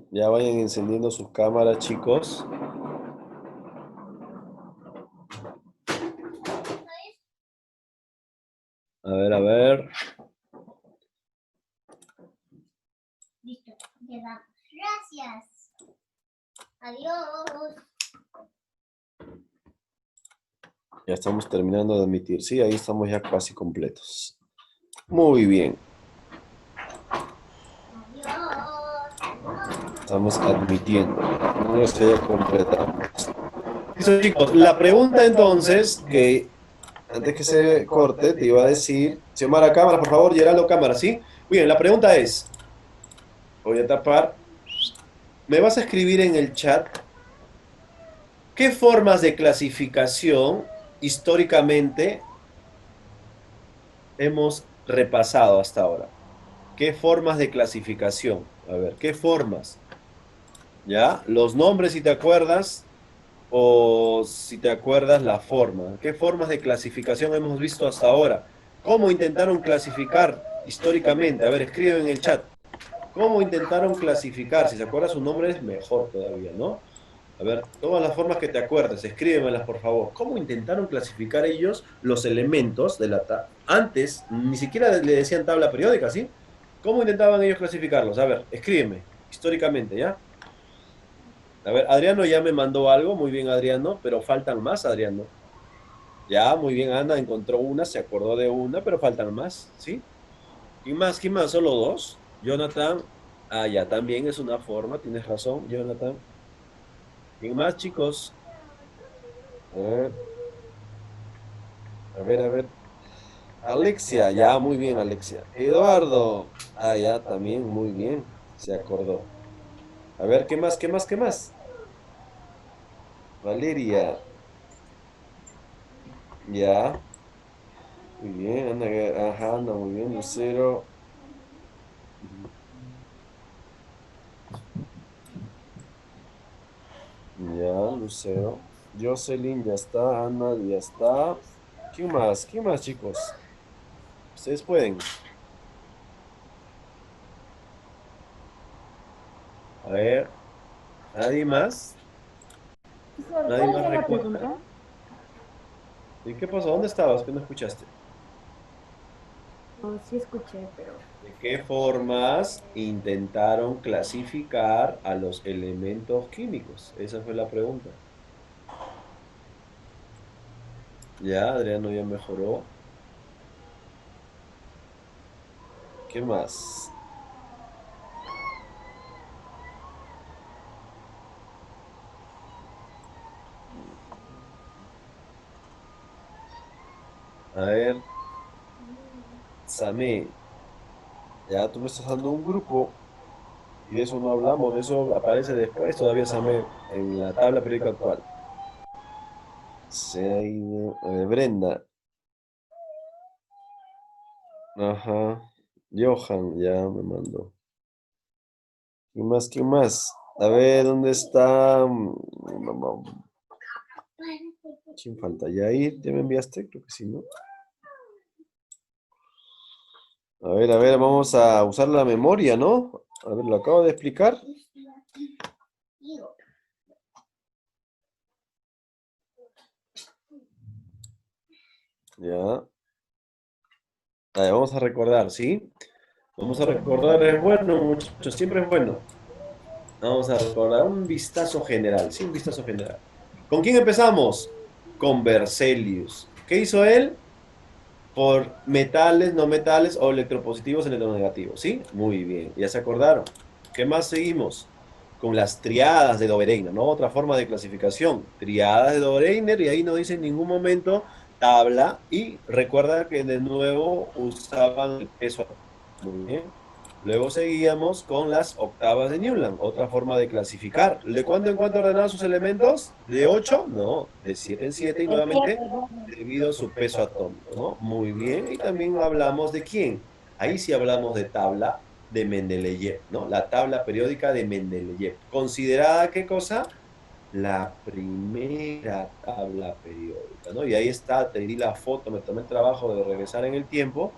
Ya vayan encendiendo sus cámaras, chicos. A ver, a ver. Listo, llegamos. Gracias. Adiós. Ya estamos terminando de admitir. Sí, ahí estamos ya casi completos. Muy bien. Adiós. Estamos admitiendo. No se completa. Listo, chicos. La pregunta entonces, que antes que se corte, te iba a decir, Xiomara, cámara, por favor, Geraldo, cámara, ¿sí? Muy bien, la pregunta es, voy a tapar, me vas a escribir en el chat, ¿qué formas de clasificación históricamente hemos repasado hasta ahora? ¿Qué formas de clasificación? A ver, ¿qué formas? ¿Ya? Los nombres, si te acuerdas, o si te acuerdas la forma. ¿Qué formas de clasificación hemos visto hasta ahora? ¿Cómo intentaron clasificar históricamente? A ver, escribe en el chat. ¿Cómo intentaron clasificar? Si se acuerda su nombre es mejor todavía, ¿no? A ver, todas las formas que te acuerdes, escríbemelas por favor. ¿Cómo intentaron clasificar ellos los elementos de la tabla? Antes, ni siquiera le decían tabla periódica, ¿sí? ¿Cómo intentaban ellos clasificarlos? A ver, escríbeme, históricamente, ¿ya? A ver, Adriano ya me mandó algo, muy bien Adriano, pero faltan más, Adriano. Ya, muy bien, Ana encontró una, se acordó de una, pero faltan más, ¿sí? ¿Quién más? ¿Quién más? ¿Solo dos? Jonathan. Ah, ya, también es una forma, tienes razón, Jonathan. ¿Quién más, chicos? A ver, a ver, a ver. Alexia, ya, muy bien, Alexia. Eduardo. Ah, ya, también, muy bien, se acordó. A ver, ¿qué más, qué más, qué más? Valeria, ya. Muy bien, Ana, ajá, anda muy bien, Lucero. Ya, Lucero. Jocelyn, ya está. Ana, ya está. ¿Quién más? ¿Quién más, chicos? Ustedes pueden. A ver, ¿nadie más? Profesor, ¿Nadie ¿cuál más era la recuerda? pregunta? ¿Y qué pasó? ¿Dónde estabas? ¿Qué no escuchaste? No, sí escuché, pero... ¿De qué formas intentaron clasificar a los elementos químicos? Esa fue la pregunta. Ya, Adriano ya mejoró. ¿Qué más? A ver, Samé, ya tú me estás dando un grupo y de eso no hablamos, de eso aparece después todavía Samé en la tabla periódica actual. Se ha ido, Brenda, ajá, Johan ya me mandó. ¿Quién más? ¿Quién más? A ver, ¿dónde está? ¿Quién falta? ¿Yair? ¿Ya me enviaste? Creo que sí, ¿no? A ver, vamos a usar la memoria, ¿no? A ver, lo acabo de explicar. Ya. Vamos a recordar, ¿sí? Vamos a recordar, es bueno, muchachos, siempre es bueno. Vamos a recordar un vistazo general, sí, un vistazo general. ¿Con quién empezamos? Con Berzelius. ¿Qué hizo él? Por metales, no metales o electropositivos, electronegativos, ¿sí? Muy bien, ya se acordaron. ¿Qué más seguimos? Con las triadas de Dobereiner, ¿no? Otra forma de clasificación. Triadas de Dobereiner y ahí no dice en ningún momento tabla y recuerda que de nuevo usaban el peso. Muy bien. Luego seguíamos con las octavas de Newland, otra forma de clasificar. ¿De cuánto en cuánto ordenaban sus elementos? ¿De 8? No, de 7 en 7 y nuevamente debido a su peso atómico, ¿no? Muy bien. Y también hablamos de quién. Ahí sí hablamos de tabla de Mendeleev, ¿no? La tabla periódica de Mendeleev. ¿Considerada qué cosa? La primera tabla periódica, ¿no? Y ahí está, te di la foto, me tomé el trabajo de regresar en el tiempo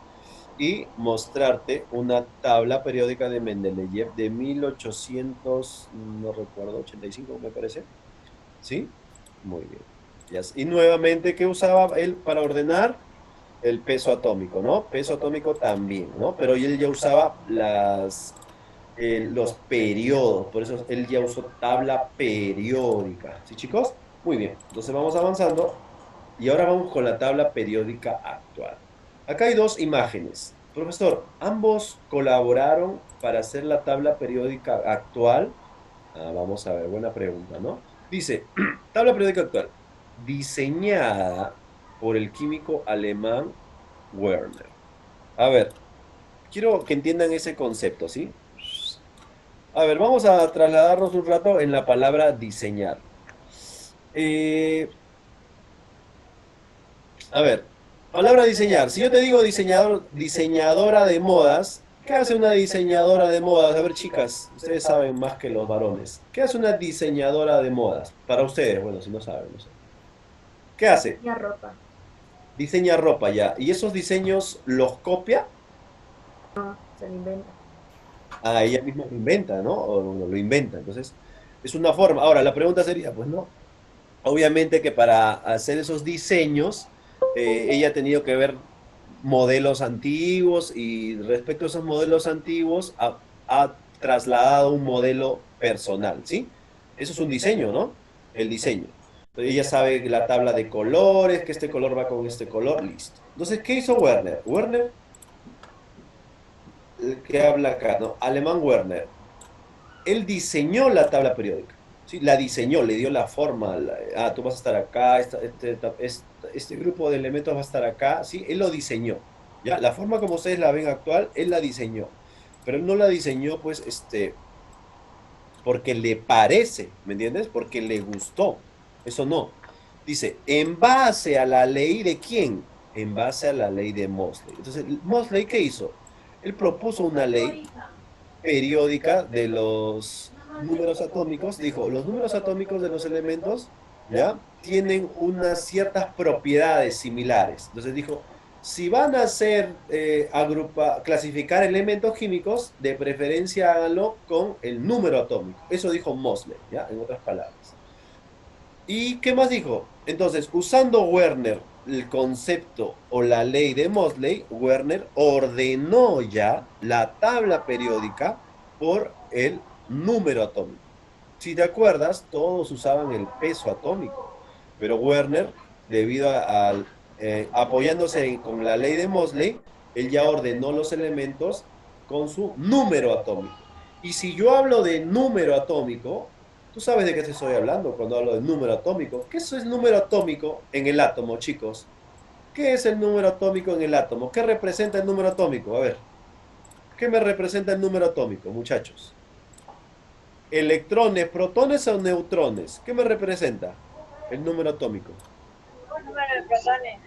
y mostrarte una tabla periódica de Mendeleev de 1800, no recuerdo, 85 me parece. ¿Sí? Muy bien. Y nuevamente, ¿qué usaba él para ordenar? El peso atómico, ¿no? Peso atómico también, ¿no? Pero él ya usaba los periodos, por eso él ya usó tabla periódica. ¿Sí, chicos? Muy bien. Entonces vamos avanzando y ahora vamos con la tabla periódica actual. Acá hay dos imágenes. Profesor, ambos colaboraron para hacer la tabla periódica actual. Vamos a ver, buena pregunta, ¿no? Dice, tabla periódica actual, diseñada por el químico alemán Werner. A ver, quiero que entiendan ese concepto, ¿sí? A ver, vamos a trasladarnos un rato en la palabra diseñar. Eh, a ver, palabra diseñar. Si yo te digo diseñador, diseñadora de modas, ¿qué hace una diseñadora de modas? A ver, chicas, ustedes saben más que los varones. ¿Qué hace una diseñadora de modas? Para ustedes, bueno, si no saben, no sé. ¿Qué hace? La ropa. Diseña ropa ya. ¿Y esos diseños los copia? Se lo inventa. Ella misma lo inventa, ¿no? O lo inventa. Entonces, es una forma. Ahora, la pregunta sería, pues no. Obviamente que para hacer esos diseños, ella ha tenido que ver modelos antiguos y respecto a esos modelos antiguos ha trasladado un modelo personal, ¿sí? Eso es un diseño, ¿no? El diseño. Entonces, ella sabe la tabla de colores, que este color va con este color, listo. Entonces, ¿qué hizo Werner? Werner, el que habla acá, ¿no? Alemán Werner. Él diseñó la tabla periódica. ¿Sí? La diseñó, le dio la forma. Tú vas a estar acá, este grupo de elementos va a estar acá. ¿Sí? Él lo diseñó. ¿Ya? La forma como ustedes la ven actual, él la diseñó. Pero él no la diseñó, pues, porque le parece, ¿me entiendes? Porque le gustó. Eso no. Dice, en base a la ley de quién? En base a la ley de Mosley. Entonces, Mosley, ¿qué hizo? Él propuso una ley periódica de los números atómicos, dijo, los números atómicos de los elementos, ¿ya? Tienen unas ciertas propiedades similares. Entonces dijo, si van a hacer, clasificar elementos químicos, de preferencia háganlo con el número atómico. Eso dijo Mosley, ¿ya? En otras palabras. ¿Y qué más dijo? Entonces, usando Werner el concepto o la ley de Mosley, Werner ordenó ya la tabla periódica por el número atómico. Si te acuerdas, todos usaban el peso atómico, pero Werner, debido apoyándose con la ley de Mosley, él ya ordenó los elementos con su número atómico. Y si yo hablo de número atómico, tú sabes de qué te estoy hablando cuando hablo de número atómico. ¿Qué es el número atómico en el átomo, chicos? ¿Qué es el número atómico en el átomo? ¿Qué representa el número atómico? A ver, ¿qué me representa el número atómico, muchachos? Electrones, protones o neutrones. ¿Qué me representa el número atómico? Número de protones.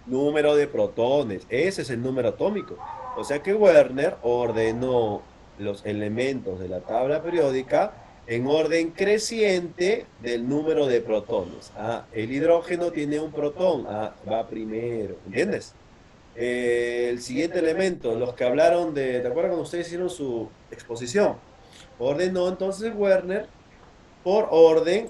Número de protones. Ese es el número atómico. O sea que Werner ordenó los elementos de la tabla periódica en orden creciente del número de protones. El hidrógeno tiene un protón. Va primero. ¿Entiendes? El siguiente elemento, los que hablaron ¿te acuerdas cuando ustedes hicieron su exposición? Ordenó entonces Werner por orden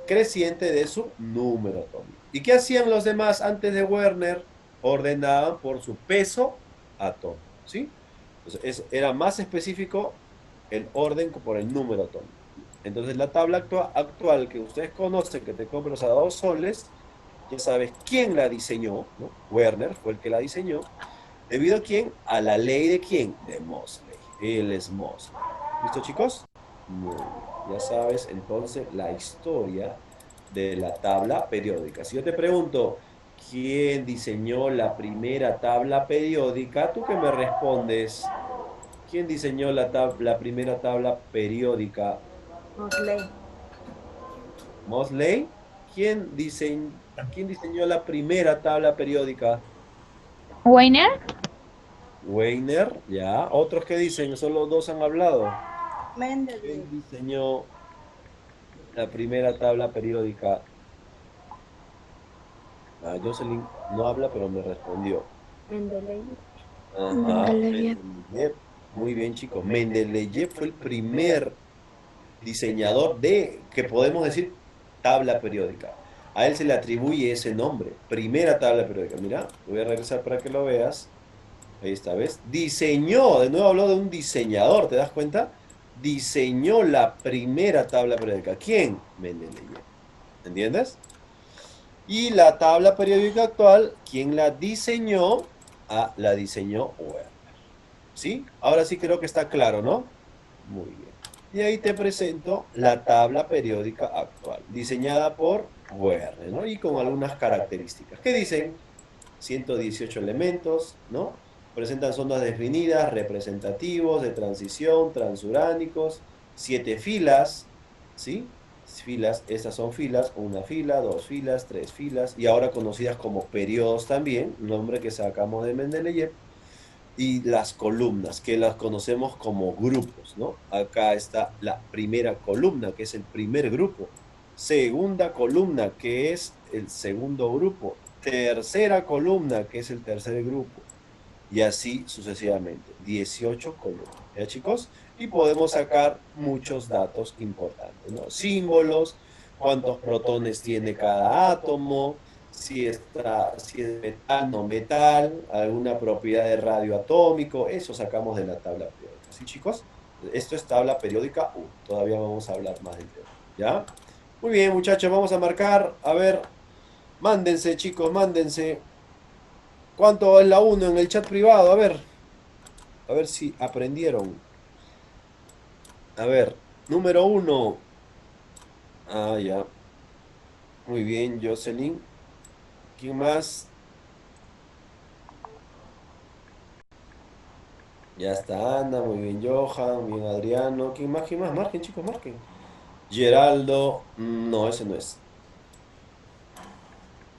creciente de su número atómico. ¿Y qué hacían los demás antes de Werner? Ordenaban por su peso atómico, ¿sí? Entonces, era más específico el orden por el número atómico. Entonces, la tabla actual que ustedes conocen, que te compras a 2 soles, ya sabes quién la diseñó, ¿no? Werner fue el que la diseñó. ¿Debido a quién? A la ley de quién? De Mosley. Él es Mosley. ¿Listo, chicos? Muy bien. Ya sabes entonces la historia de la tabla periódica. Si yo te pregunto, ¿quién diseñó la primera tabla periódica? ¿Tú qué me respondes? ¿Quién diseñó la primera tabla periódica? Mosley. ¿Mosley? ¿Quién diseñó la primera tabla periódica? Weiner, Weiner, ya. ¿Otros qué dicen? Solo 2 han hablado. Mendel. ¿Quién diseñó la primera tabla periódica? Jocelyn no habla, pero me respondió. Mendeleev. Ajá, Mendeleev. Mendeleev. Muy bien, chicos. Mendeleev fue el primer diseñador que podemos decir tabla periódica. A él se le atribuye ese nombre, primera tabla periódica. Mira, voy a regresar para que lo veas. Ahí está, ¿ves? Diseñó, de nuevo habló de un diseñador, ¿te das cuenta? Diseñó la primera tabla periódica. ¿Quién? Mendeleev. ¿Entiendes? Y la tabla periódica actual, ¿quién la diseñó? la diseñó Werner. ¿Sí? Ahora sí creo que está claro, ¿no? Muy bien. Y ahí te presento la tabla periódica actual, diseñada por Werner, ¿no? Y con algunas características. ¿Qué dicen? 118 elementos, ¿no? Presentan zonas definidas, representativos, de transición, transuránicos, 7 filas, ¿sí? Filas, estas son filas, una fila, dos filas, tres filas, y ahora conocidas como periodos también, nombre que sacamos de Mendeleev, y las columnas, que las conocemos como grupos, ¿no? Acá está la primera columna, que es el primer grupo. Segunda columna, que es el segundo grupo. Tercera columna, que es el tercer grupo. Y así sucesivamente. 18 columnas, ¿ya, chicos? Y podemos sacar muchos datos importantes, ¿no? Símbolos, cuántos protones tiene cada átomo, si es metal, no metal, alguna propiedad de radioatómico, eso sacamos de la tabla periódica. ¿Sí, chicos? Esto es tabla periódica 1. Todavía vamos a hablar más del tema. ¿Ya? Muy bien, muchachos, vamos a marcar. A ver, mándense, chicos, mándense. ¿Cuánto es la 1 en el chat privado? A ver si aprendieron. A ver, número 1. Ah, ya. Muy bien, Jocelyn. ¿Quién más? Ya está Ana, muy bien Johan, muy bien Adriano. ¿Quién más? ¿Quién más? Marquen, chicos, marquen. Geraldo, no, ese no es.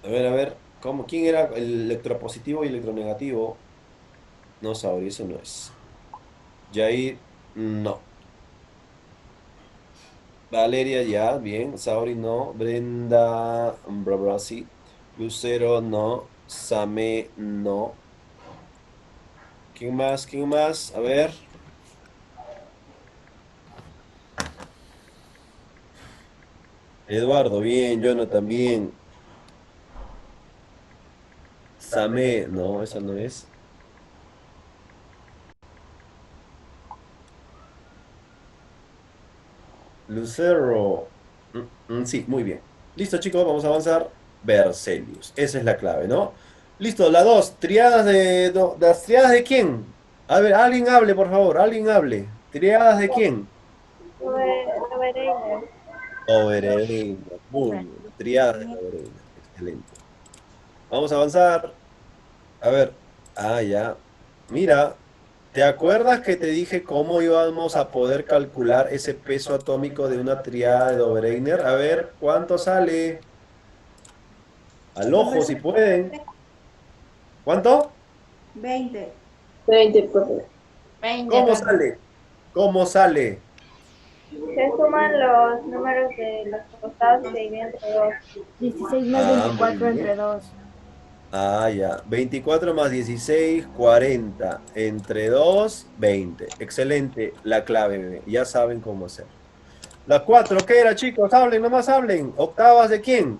A ver, ¿cómo? ¿Quién era el electropositivo y electronegativo? No, Saori, ese no es. Jair, no. Valeria, ya, bien. Saori, no. Brenda, bla, bla, sí. Lucero, no. Same, no. ¿Quién más? ¿Quién más? A ver. Eduardo, bien. Jonathan, bien. Same, no, esa no es. Lucero. Sí, muy bien. Listo, chicos, vamos a avanzar. Berzelius. Esa es la clave, ¿no? Listo, la 2. Triadas ¿las triadas de quién? A ver, alguien hable, por favor. Alguien hable. ¿Triadas de quién? Lobereiner. Obereina. Muy bien. Triadas de Obereina. Excelente. Vamos a avanzar. A ver. Ah, ya. Mira, ¿te acuerdas que te dije cómo íbamos a poder calcular ese peso atómico de una triada de Dobereiner? A ver, ¿cuánto sale? Al ojo, si pueden. ¿Cuánto? 20. 20, profe. 20, ¿Cómo profe. sale? ¿Cómo sale? Se suman los números de los costados y se dividen entre 2. 16 más Ah, muy 24 bien. entre 2. Ah, ya. 24 más 16, 40. Entre 2, 20. Excelente la clave, bebé. Ya saben cómo hacer. La 4, ¿qué era, chicos? Hablen, nomás hablen. ¿Octavas de quién?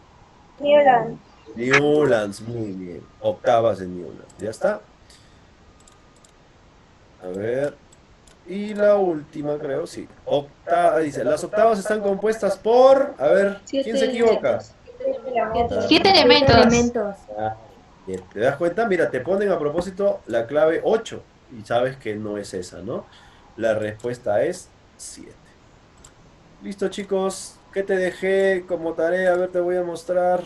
Newland. Newlands, muy bien. Octavas de Newlands. ¿Ya está? A ver. Y la última, creo, sí. Dice, las octavas están compuestas por... A ver, ¿quién se equivoca? Siete 7 elementos. elementos. Ah, bien. ¿Te das cuenta? Mira, te ponen a propósito la clave 8 y sabes que no es esa, ¿no? La respuesta es 7. Listo, chicos. ¿Qué te dejé como tarea? A ver, te voy a mostrar.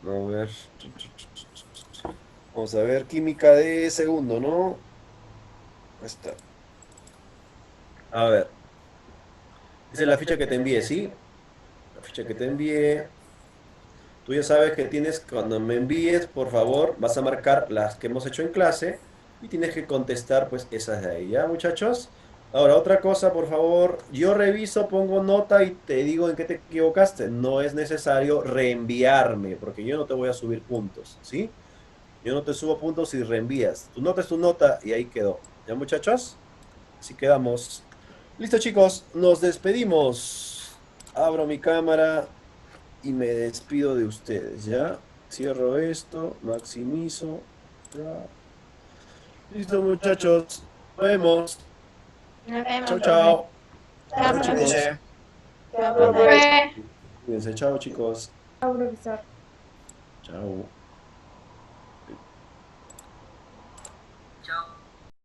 A ver. Vamos a ver, química de segundo, ¿no? Ahí está. A ver. Esa es la ficha que te envié, ¿sí? La ficha que te envié. Tú ya sabes que tienes, cuando me envíes, por favor, vas a marcar las que hemos hecho en clase y tienes que contestar, pues, esas de ahí, ¿ya, muchachos? Ahora, otra cosa, por favor, yo reviso, pongo nota y te digo en qué te equivocaste. No es necesario reenviarme, porque yo no te voy a subir puntos, ¿sí? Yo no te subo puntos si reenvías. Tu nota es tu nota y ahí quedó. ¿Ya, muchachos? Así quedamos. Listo, chicos, nos despedimos. Abro mi cámara y me despido de ustedes, ¿ya? Cierro esto, maximizo. Ya. Listo, muchachos. Nos vemos. Nos vemos, Chao, profe. chao. Chao, Chao, profe. chicos. Chao, Profe. Cuídense, chao, chicos. Chao, profesor. Chao.